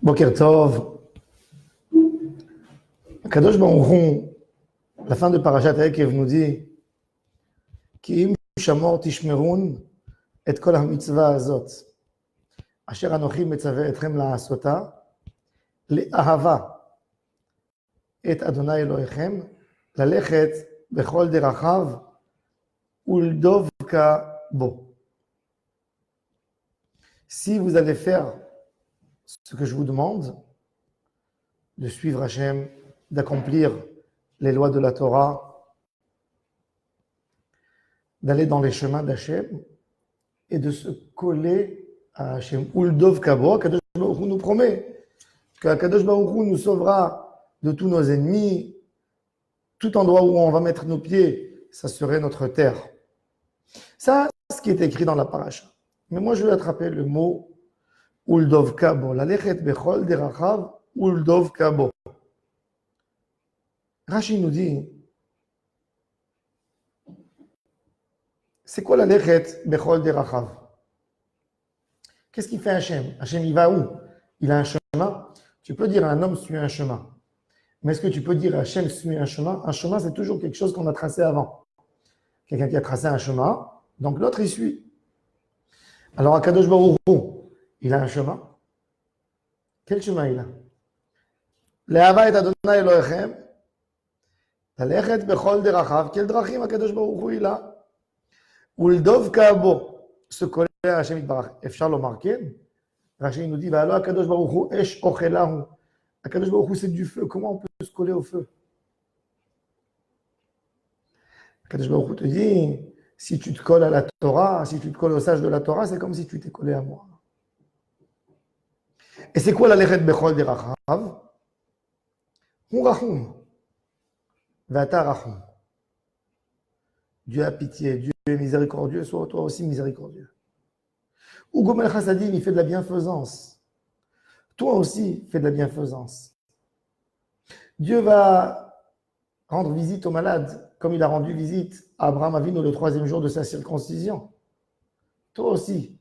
Boker Tov. Kadosh Baruch Hu, la fin de Parashat Ekev nous dit Ki im shamor tishmerun et kol ha-mitzvah azot asher anochi metzaveh etchem la'asota le'ahava et Adonai Elohechem lalechet bechol derachav uldovka bo. Si vous allez faire ce que je vous demande, de suivre Hachem, d'accomplir les lois de la Torah, d'aller dans les chemins d'Hachem et de se coller à Hachem. Uldov Kabo, Kadosh Baruch Hu nous promet que Kadosh Baruch Hu nous sauvera de tous nos ennemis. Tout endroit où on va mettre nos pieds, ça serait notre terre. Ça, c'est ce qui est écrit dans la paracha. Mais moi, je vais attraper le mot Uldov Kabo. Lalechet bechol derachav Uldov Kabo. Rashi nous dit, c'est quoi la lechet bechol derachav? Qu'est-ce qu'il fait Hachem? Hachem, il va où? Il a un chemin. Tu peux dire à un homme, suis un chemin. Mais est-ce que tu peux dire à Hachem, suis un chemin? Un chemin, c'est toujours quelque chose qu'on a tracé avant. Quelqu'un qui a tracé un chemin, donc l'autre, il suit. Alors, Akadosh Baruch Hu, il a un chemin. Quel chemin il a? Le'ava et Adonai Elohechem. Lalechet bechol derachav. Quel drachim Akadosh Baruch Hu il a? Uldov Kabo. Se coller à Hachem Yitbarach. Efshar lo marken. Rashi nous dit, Va'alo Akadosh Baruch Hu esh ochelahu. Akadosh Baruch Hu c'est du feu. Comment on peut se coller au feu? Akadosh Baruch Hu te dit, si tu te colles à la Torah, si tu te colles au sage de la Torah, c'est comme si tu t'es collé à moi. Et c'est quoi la lechet bechol derachav? Hu rachum. Vata rachum. Dieu a pitié, Dieu est miséricordieux, sois toi aussi miséricordieux. Ou Gomel Chassadim, il fait de la bienfaisance. Toi aussi, fais de la bienfaisance. Dieu va rendre visite aux malades, comme il a rendu visite à Abraham Avinu le 3e jour de sa circoncision. Toi aussi.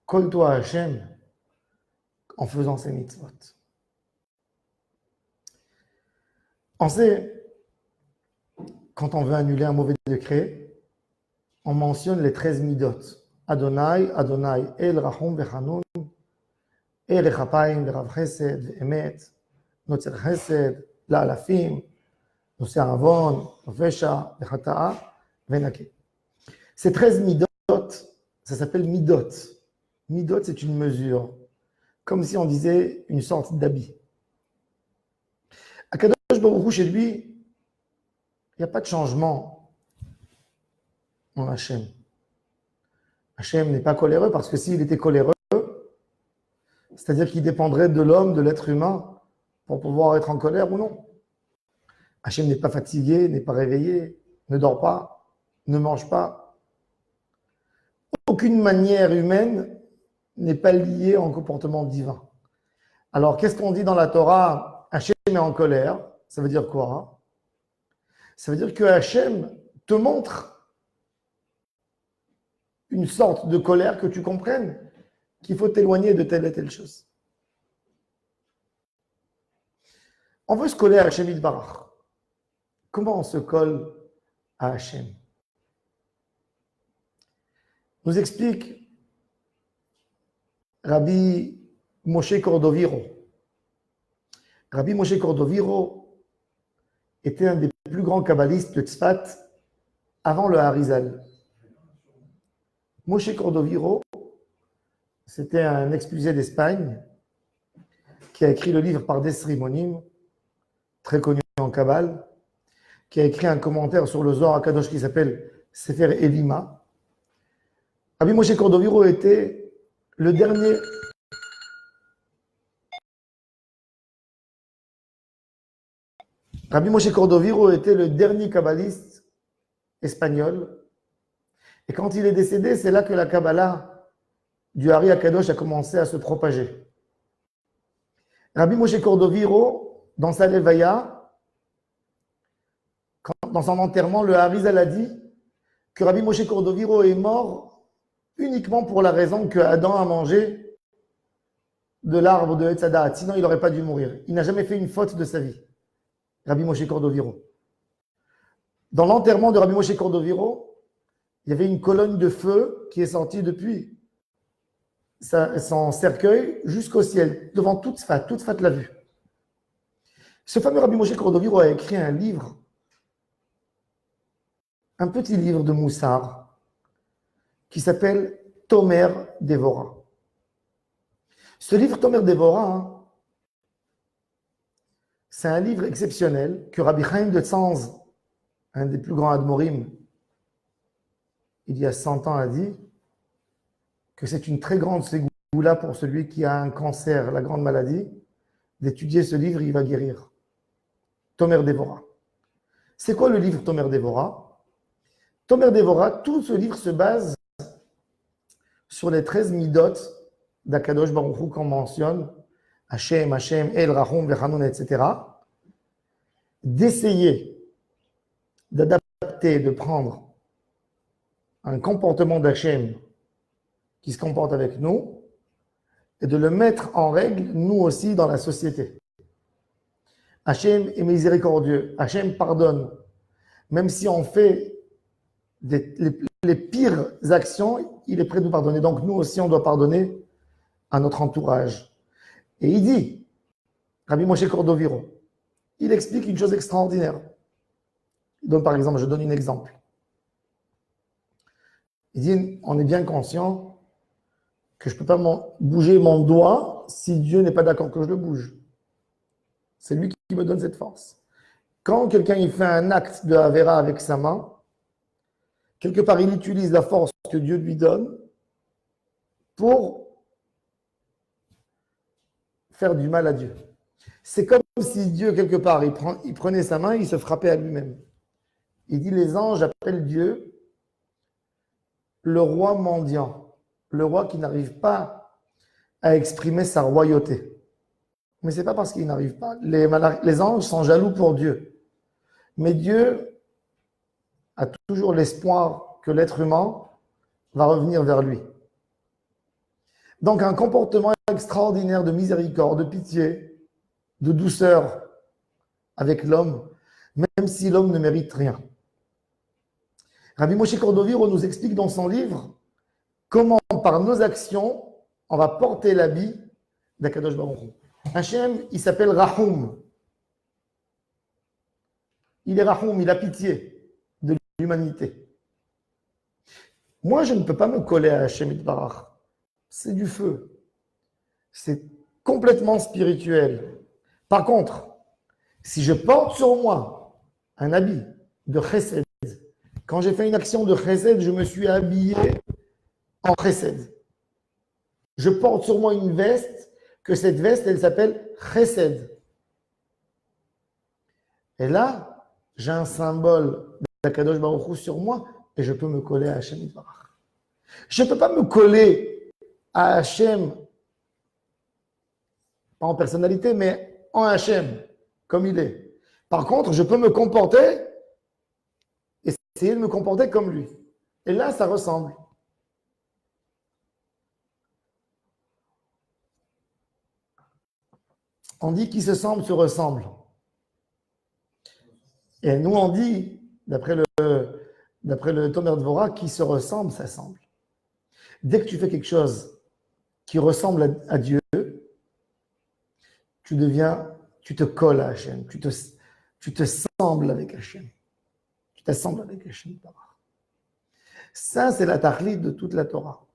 Colle-toi à Hachem en faisant ses mitzvot. On sait, quand on veut annuler un mauvais décret, on mentionne les 13 midot. Adonai, Adonai, El Rachum Vechanun, El Echapayim Verav Chesed Ve'emet, Notzer Chesed, La'alafim, Nosei Avon, Nofesha, Vechata'a, Venake. Ces 13 midot, ça s'appelle midot. Midot, c'est une mesure, comme si on disait une sorte d'habit. Akadosh Baruch Hu, chez lui, il n'y a pas de changement en Hachem. Hachem n'est pas coléreux parce que s'il était coléreux, c'est-à-dire qu'il dépendrait de l'homme, de l'être humain, pour pouvoir être en colère ou non. Hachem n'est pas fatigué, n'est pas réveillé, ne dort pas, ne mange pas. Aucune manière humaine n'est pas liée en comportement divin. Alors, qu'est-ce qu'on dit dans la Torah? Hachem est en colère. Ça veut dire quoi? Ça veut dire que Hachem te montre une sorte de colère que tu comprennes qu'il faut t'éloigner de telle et telle chose. On veut se coller à Hachem Yitbarach. Comment on se colle à Hachem? Nous explique Rabbi Moshe Cordoviro. Rabbi Moshe Cordoviro était un des plus grands kabbalistes de Tzfat avant le Harizal. Moshe Cordoviro, c'était un expulsé d'Espagne qui a écrit le livre Pardes Rimonim, très connu en Kabbale, qui a écrit un commentaire sur le Zohar HaKadosh qui s'appelle Sefer Elima. Rabbi Moshe Cordoviro était le dernier. Rabbi Moshe Cordoviro était le dernier kabbaliste espagnol. Et quand il est décédé, c'est là que la Kabbalah du Hari HaKadosh a commencé à se propager. Rabbi Moshe Cordoviro, dans sa Levaya, dans son enterrement, le Harizal a dit que Rabbi Moshe Cordoviro est mort uniquement pour la raison que Adam a mangé de l'arbre de Etzadat, sinon il n'aurait pas dû mourir. Il n'a jamais fait une faute de sa vie. Rabbi Moshe Cordoviro. Dans l'enterrement de Rabbi Moshe Cordoviro, il y avait une colonne de feu qui est sortie depuis son cercueil jusqu'au ciel, devant toute Fat l'a vue. Ce fameux Rabbi Moshe Cordoviro a écrit un livre, un petit livre de Moussard, qui s'appelle Tomer Devora. Ce livre Tomer Devora, c'est un livre exceptionnel que Rabbi Chaim de Tzanz, un des plus grands admorim, il y a 100 ans, a dit que c'est une très grande ségoula pour celui qui a un cancer, la grande maladie, d'étudier ce livre, il va guérir. Tomer Devora. C'est quoi le livre Tomer Devora? Tomer Devora, tout ce livre se base sur les 13 midot d'Akadosh Baruch Hu qu'on mentionne, Hashem, Hashem, El, Rahum, Vechanun, etc. D'essayer d'adapter, de prendre un comportement d'Hachem qui se comporte avec nous et de le mettre en règle, nous aussi, dans la société. Hachem est miséricordieux, Hachem pardonne. Même si on fait les pires actions, il est prêt de nous pardonner. Donc nous aussi, on doit pardonner à notre entourage. Et il dit, Rabbi Moshe Cordoviro, il explique une chose extraordinaire. Donc, par exemple, je donne un exemple. Il dit, on est bien conscient que je ne peux pas bouger mon doigt si Dieu n'est pas d'accord que je le bouge. C'est lui qui me donne cette force. Quand quelqu'un il fait un acte de Avera avec sa main, quelque part, il utilise la force que Dieu lui donne pour faire du mal à Dieu. C'est comme si Dieu, quelque part, il prenait sa main, il se frappait à lui-même. Il dit, les anges appellent Dieu le roi mendiant, le roi qui n'arrive pas à exprimer sa royauté. Mais ce n'est pas parce qu'il n'arrive pas. Les anges sont jaloux pour Dieu. Mais Dieu a toujours l'espoir que l'être humain va revenir vers lui. Donc un comportement extraordinaire de miséricorde, de pitié, de douceur avec l'homme, même si l'homme ne mérite rien. Rabbi Moshe Cordoviro nous explique dans son livre comment, par nos actions, on va porter l'habit d'Akadosh Baruch Hu. Hachem, il s'appelle Rahum. Il est Rahum, il a pitié de l'humanité. Moi, je ne peux pas me coller à Hachem Itbarach. C'est du feu. C'est complètement spirituel. Par contre, si je porte sur moi un habit de chesed, quand j'ai fait une action de chesed, je me suis habillé en chesed. Je porte sur moi une veste, que cette veste, elle s'appelle chesed. Et là, j'ai un symbole d'Akadosh Baruch Hu sur moi et je peux me coller à Hachem Itbarach. Je ne peux pas me coller à Hachem, pas en personnalité, mais en Hachem, comme il est. Par contre, je peux me comporter, essayer de me comporter comme lui. Et là, ça ressemble. On dit qui se semble se ressemble. Et nous, on dit, d'après le Tomer Dvorah, qui se ressemble, ça semble. Dès que tu fais quelque chose qui ressemble à Dieu, tu te colles à Hachem, tu te sembles avec Hachem. Tu t'assembles avec Hachem. Ça, c'est la tachlit de toute la Torah.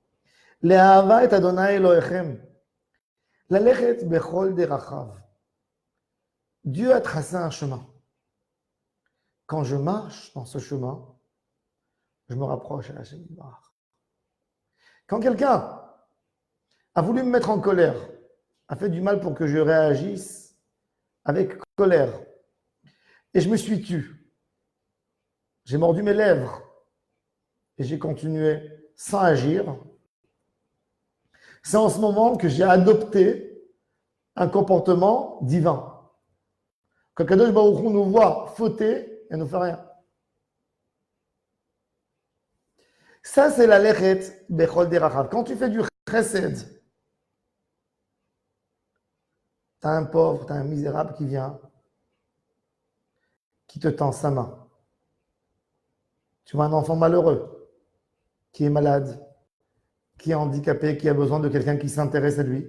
Le'ahava et Adonai Elohechem. Lalechet bechol derachav. Dieu a tracé un chemin. Quand je marche dans ce chemin, je me rapproche à Hachem. Quand quelqu'un a voulu me mettre en colère, a fait du mal pour que je réagisse avec colère, et je me suis tu, j'ai mordu mes lèvres, et j'ai continué sans agir, c'est en ce moment que j'ai adopté un comportement divin. Quand Kadosh Baruch Hu nous voit fauter, elle ne nous fait rien. Ça, c'est la lechet bechol derachav. Quand tu fais du chesed, Tu as un pauvre, tu as un misérable qui vient, qui te tend sa main. Tu vois un enfant malheureux, qui est malade, qui est handicapé, qui a besoin de quelqu'un qui s'intéresse à lui,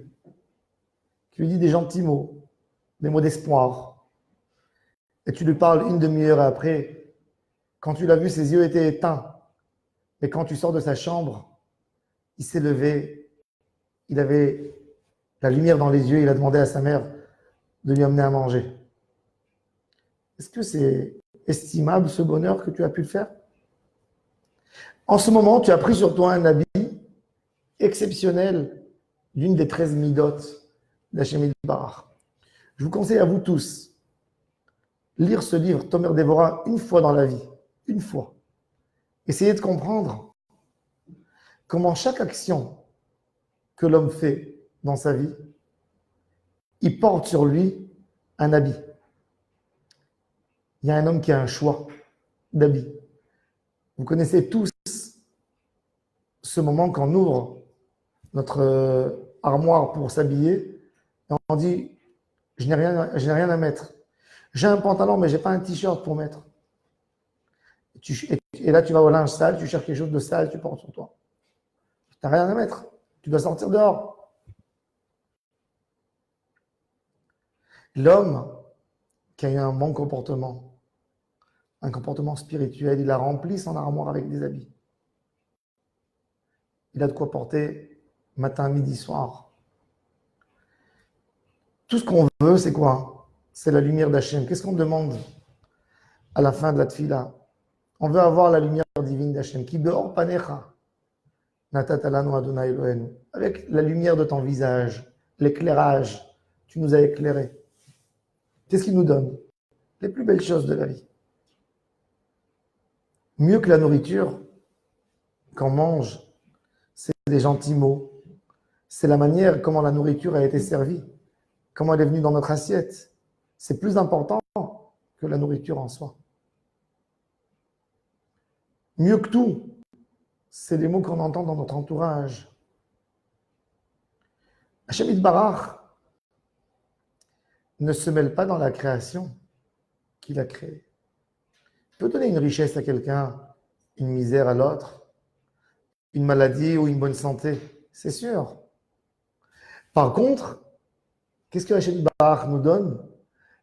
qui lui dit des gentils mots, des mots d'espoir. Et tu lui parles une demi-heure après, quand tu l'as vu, ses yeux étaient éteints. Et quand tu sors de sa chambre, il s'est levé, il avait la lumière dans les yeux, il a demandé à sa mère de lui amener à manger. Est-ce que c'est estimable ce bonheur que tu as pu le faire? En ce moment, tu as pris sur toi un habit exceptionnel d'une des 13 midotes d'Hachem Yitbarach. Je vous conseille à vous tous lire ce livre, Tomer Dévorah, une fois dans la vie. Une fois. Essayez de comprendre comment chaque action que l'homme fait dans sa vie, il porte sur lui un habit. Il y a un homme qui a un choix d'habit. Vous connaissez tous ce moment quand on ouvre notre armoire pour s'habiller et on dit « je n'ai rien à mettre. J'ai un pantalon, mais je n'ai pas un t-shirt pour mettre. » Et là, tu vas au linge sale, tu cherches quelque chose de sale, tu portes sur toi. Tu n'as rien à mettre. Tu dois sortir dehors. L'homme qui a eu un bon comportement, un comportement spirituel, il a rempli son armoire avec des habits. Il a de quoi porter matin, midi, soir. Tout ce qu'on veut, c'est quoi? C'est la lumière d'Hachem. Qu'est-ce qu'on demande à la fin de la tfila? On veut avoir la lumière divine d'Hachem. Ki be'or panecha natat lanu Adonai Eloheinu. Avec la lumière de ton visage, l'éclairage, tu nous as éclairés. Qu'est-ce qu'il nous donne? Les plus belles choses de la vie. Mieux que la nourriture qu'on mange, c'est des gentils mots. C'est la manière comment la nourriture a été servie, comment elle est venue dans notre assiette. C'est plus important que la nourriture en soi. Mieux que tout, c'est les mots qu'on entend dans notre entourage. Hachem Yitbarach ne se mêle pas dans la création qu'il a créée. Il peut donner une richesse à quelqu'un, une misère à l'autre, une maladie ou une bonne santé, c'est sûr. Par contre, qu'est-ce que Hachem Yitbarach nous donne?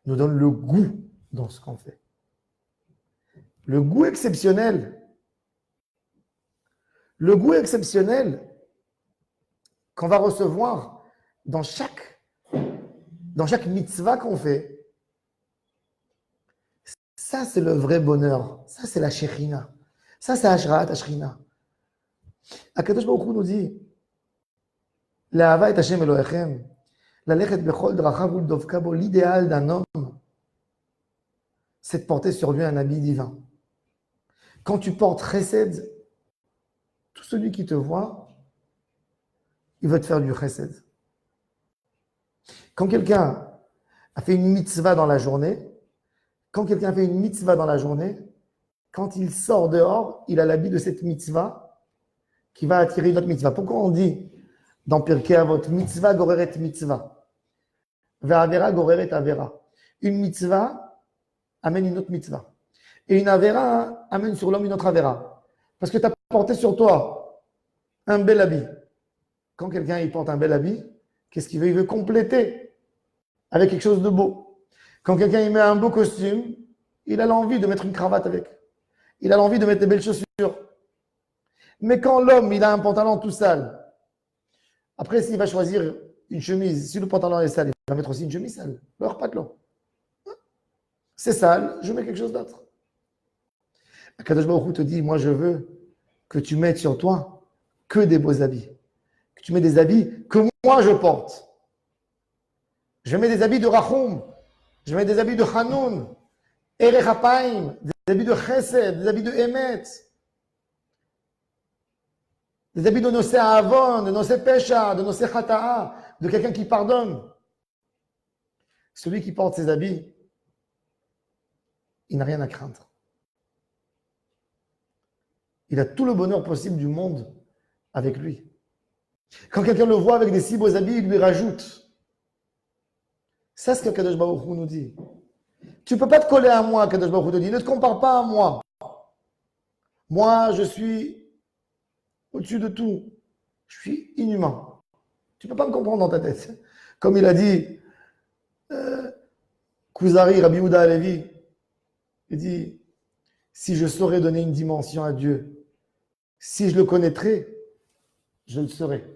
Il nous donne le goût dans ce qu'on fait. Le goût exceptionnel. Le goût exceptionnel qu'on va recevoir dans chaque mitzvah qu'on fait. Ça, c'est le vrai bonheur. Ça, c'est la Shekhinah. Ça, c'est Hashraat Hashchina. Akadosh Baruch Hu nous dit L'Ahava et Hashem Elohechem, Lalechet Bechol Drachav Uldovka Bo, l'idéal d'un homme, c'est de porter sur lui un habit divin. Quand tu portes Chesed, tout celui qui te voit, il va te faire du Chesed. Quand quelqu'un a fait une mitzvah dans la journée, quand il sort dehors, il a l'habit de cette mitzvah qui va attirer une autre mitzvah. Pourquoi on dit dans Pirkei Avot, mitzvah goreret mitzvah, ve'avera goreret avera. Une mitzvah amène une autre mitzvah. Et une avera amène sur l'homme une autre avera. Parce que tu as porté sur toi un bel habit. Quand quelqu'un il porte un bel habit, qu'est-ce qu'il veut? Il veut compléter avec quelque chose de beau. Quand quelqu'un il met un beau costume, il a l'envie de mettre une cravate avec. Il a l'envie de mettre des belles chaussures. Mais quand l'homme il a un pantalon tout sale, après s'il va choisir une chemise, si le pantalon est sale, il va mettre aussi une chemise sale. Alors pas de l'eau. C'est sale, je mets quelque chose d'autre. Akadosh Baruch Hu te dit, moi je veux que tu mettes sur toi que des beaux habits. Que tu mets des habits que moi je porte. Je mets des habits de Rachum. Je mets des habits de Hanoun. Erech Hapaim. Des habits de Chesed. Des habits de Emet. Des habits de Nosé Avon, de Nosé Pesha, de Nosé Chata'a. De quelqu'un qui pardonne. Celui qui porte ses habits, il n'a rien à craindre. Il a tout le bonheur possible du monde avec lui. Quand quelqu'un le voit avec des si beaux habits, il lui rajoute C'est ce que Kadosh Baruch Hu nous dit. Tu ne peux pas te coller à moi, Kadosh Baruch Hu te dit. Ne te compare pas à moi. Moi, je suis au-dessus de tout. Je suis inhumain. Tu ne peux pas me comprendre dans ta tête. Comme il a dit, Kuzari, Rabbi Yehuda Halevi, il dit, si je saurais donner une dimension à Dieu, si je le connaîtrais, je le saurais.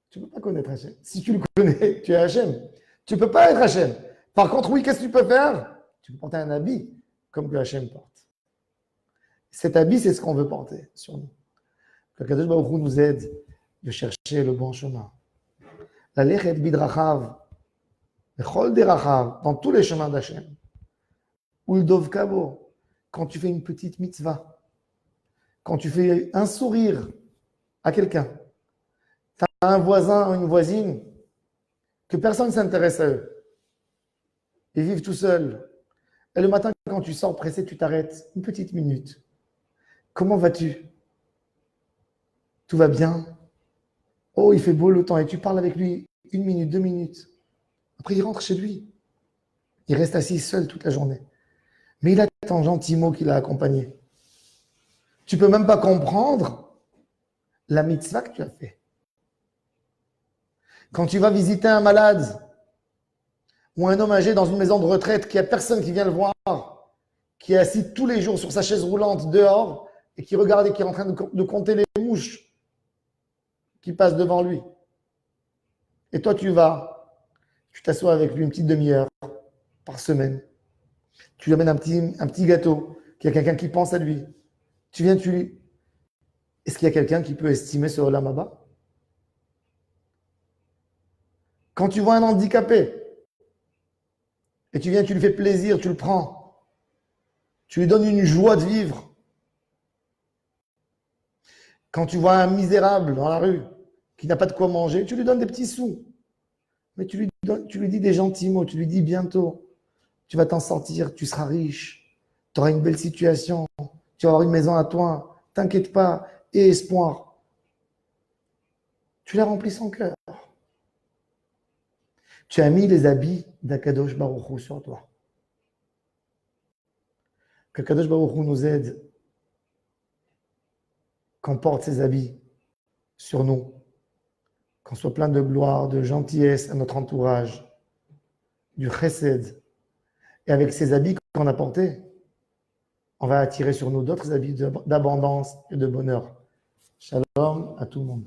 Tu ne peux pas connaître Hachem. Si tu le connais, tu es Hachem. Tu ne peux pas être Hachem. Par contre, oui, qu'est-ce que tu peux faire? Tu peux porter un habit comme que Hachem porte. Cet habit, c'est ce qu'on veut porter sur nous. Que Kadosh Baruch Hu nous aide de chercher le bon chemin. La lechet bidrachav, chol derachav, dans tous les chemins d'Hachem. Uldov kabo, quand tu fais une petite mitzvah, quand tu fais un sourire à quelqu'un, tu as un voisin ou une voisine que personne ne s'intéresse à eux. Ils vivent tout seuls. Et le matin, quand tu sors pressé, tu t'arrêtes une petite minute. Comment vas-tu? Tout va bien? Oh, il fait beau le temps. Et tu parles avec lui 1 minute, 2 minutes. Après, il rentre chez lui. Il reste assis seul toute la journée. Mais il a tant gentil mot qui l'a accompagné. Tu ne peux même pas comprendre la mitzvah que tu as fait. Quand tu vas visiter un malade ou un homme âgé dans une maison de retraite, qu'il n'y a personne qui vient le voir, qui est assis tous les jours sur sa chaise roulante dehors et qui regarde et qui est en train de compter les mouches qui passent devant lui. Et toi, tu t'assois avec lui une petite demi-heure par semaine. Tu lui amènes un petit gâteau, qu'il y a quelqu'un qui pense à lui. Tu viens, Est-ce qu'il y a quelqu'un qui peut estimer ce Olam Haba? Quand tu vois un handicapé, et tu viens, tu lui fais plaisir, tu le prends. Tu lui donnes une joie de vivre. Quand tu vois un misérable dans la rue, qui n'a pas de quoi manger, tu lui donnes des petits sous. Mais tu lui dis des gentils mots, tu lui dis bientôt, tu vas t'en sortir, tu seras riche, tu auras une belle situation, tu vas avoir une maison à toi, t'inquiète pas, et espoir. Tu l'as rempli son cœur. Tu as mis les habits d'Akadosh Baruch Hu sur toi. Que Kadosh Baruch Hu nous aide, qu'on porte ses habits sur nous, qu'on soit plein de gloire, de gentillesse à notre entourage, du chesed. Et avec ces habits qu'on a portés, on va attirer sur nous d'autres habits d'abondance et de bonheur. Shalom à tout le monde.